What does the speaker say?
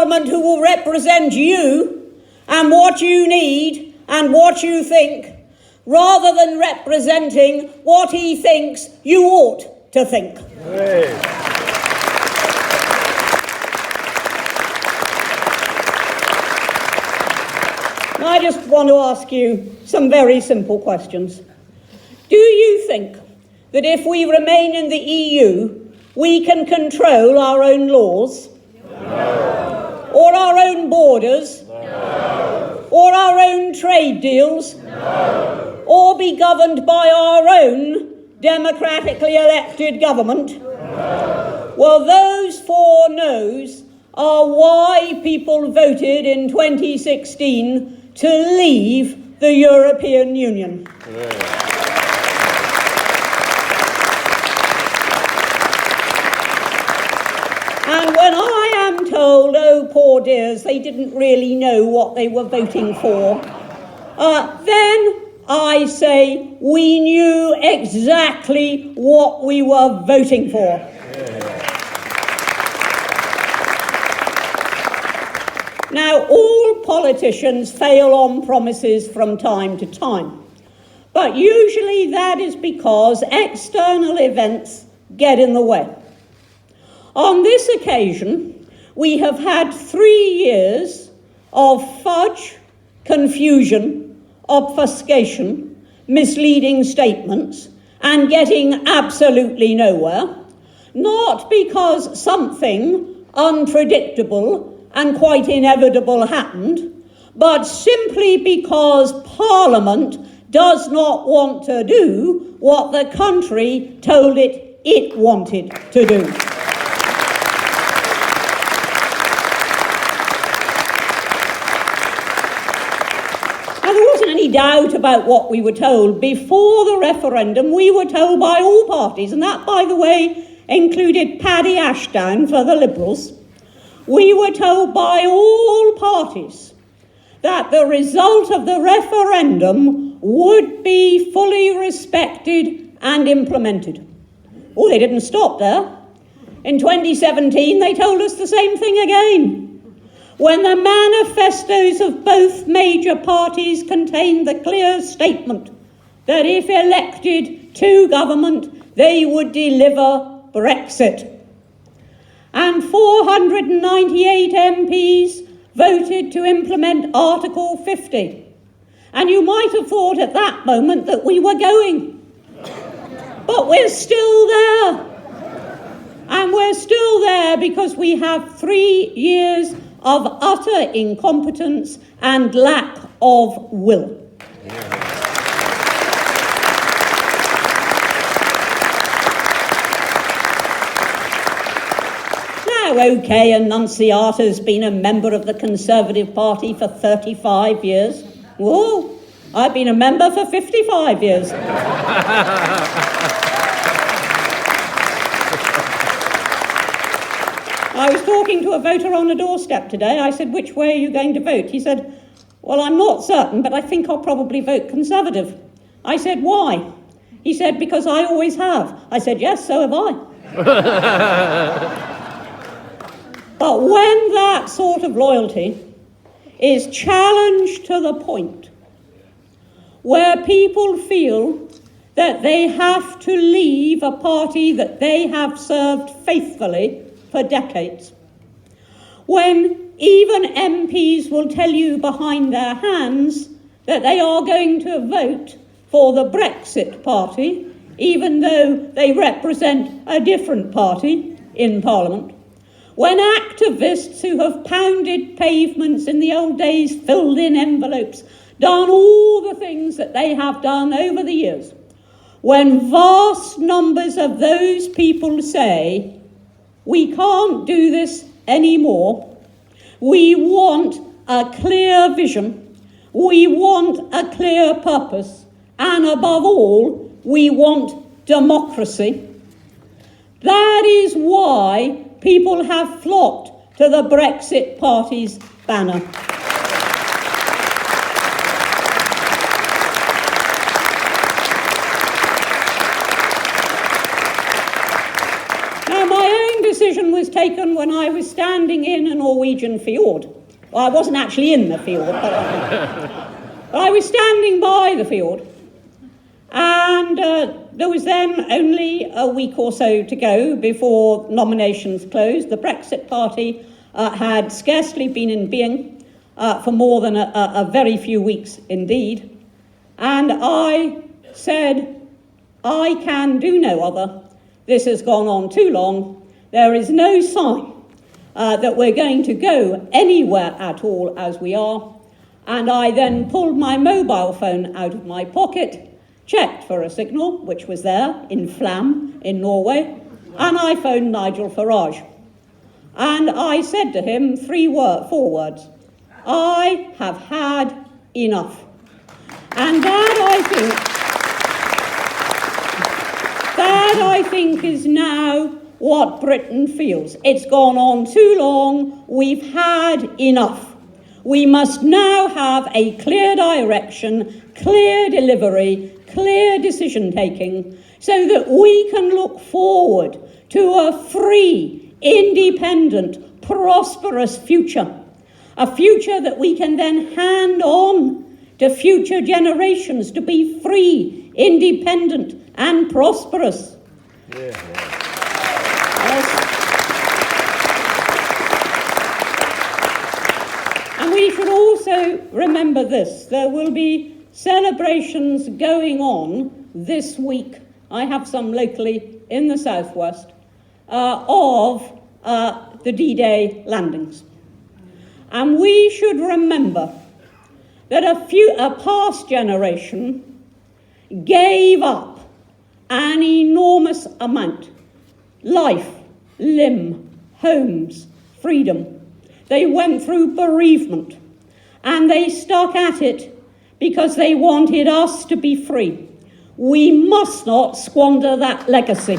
Parliament who will represent you and what you need and what you think, rather than representing what he thinks you ought to think. I just want to ask you some very simple questions. Do you think that if we remain in the EU, we can control our own laws? No. Or our own borders? No. Or our own trade deals? No. Or be governed by our own democratically elected government? No. Well, those 4 no's are why people voted in 2016 to leave the European Union. And when I am told, oh, poor dears, they didn't really know what they were voting for, then I say we knew exactly what we were voting for. Now, all politicians fail on promises from time to time, but usually that is because external events get in the way. On this occasion, we have had 3 years of fudge, confusion, obfuscation, misleading statements, and getting absolutely nowhere, not because something unpredictable and quite inevitable happened, but simply because Parliament does not want to do what the country told it wanted to do. Now, there wasn't any doubt about what we were told. Before the referendum, we were told by all parties, and that, by the way, included Paddy Ashdown for the Liberals. We were told by all parties that the result of the referendum would be fully respected and implemented. Oh, they didn't stop there. In 2017, they told us the same thing again, when the manifestos of both major parties contained the clear statement that if elected to government, they would deliver Brexit. And 498 MPs voted to implement Article 50. And you might have thought at that moment that we were going. But we're still there. And we're still there because we have 3 years of utter incompetence and lack of will. OK, Annunciata's been a member of the Conservative Party for 35 years. Whoa, I've been a member for 55 years. I was talking to a voter on a doorstep today. I said, which way are you going to vote? He said, well, I'm not certain, but I think I'll probably vote Conservative. I said, why? He said, because I always have. I said, yes, so have I. But when that sort of loyalty is challenged to the point where people feel that they have to leave a party that they have served faithfully for decades, when even MPs will tell you behind their hands that they are going to vote for the Brexit Party, even though they represent a different party in Parliament, when activists who have pounded pavements in the old days, filled in envelopes, done all the things that they have done over the years, when vast numbers of those people say, we can't do this anymore, we want a clear vision, we want a clear purpose, and above all, we want democracy. That is why people have flocked to the Brexit Party's banner. Now, my own decision was taken when I was standing in a Norwegian fjord. Well, I wasn't actually in the fjord, but I was standing by the fjord. And there was then only a week or so to go before nominations closed. The Brexit Party had scarcely been in being for more than a very few weeks indeed. And I said, I can do no other. This has gone on too long. There is no sign that we're going to go anywhere at all as we are. And I then pulled my mobile phone out of my pocket, checked for a signal, which was there in Flam in Norway, and I phoned Nigel Farage. And I said to him four words: I have had enough. And that I think is now what Britain feels. It's gone on too long. We've had enough. We must now have a clear direction, clear delivery, clear decision-taking, so that we can look forward to a free, independent, prosperous future. A future that we can then hand on to future generations to be free, independent, and prosperous. Yes. And we should also remember this. There will be celebrations going on this week. I have some locally in the southwest of the D-Day landings. And we should remember that a past generation gave up an enormous amount: life, limb, homes, freedom. They went through bereavement, and they stuck at it because they wanted us to be free. We must not squander that legacy.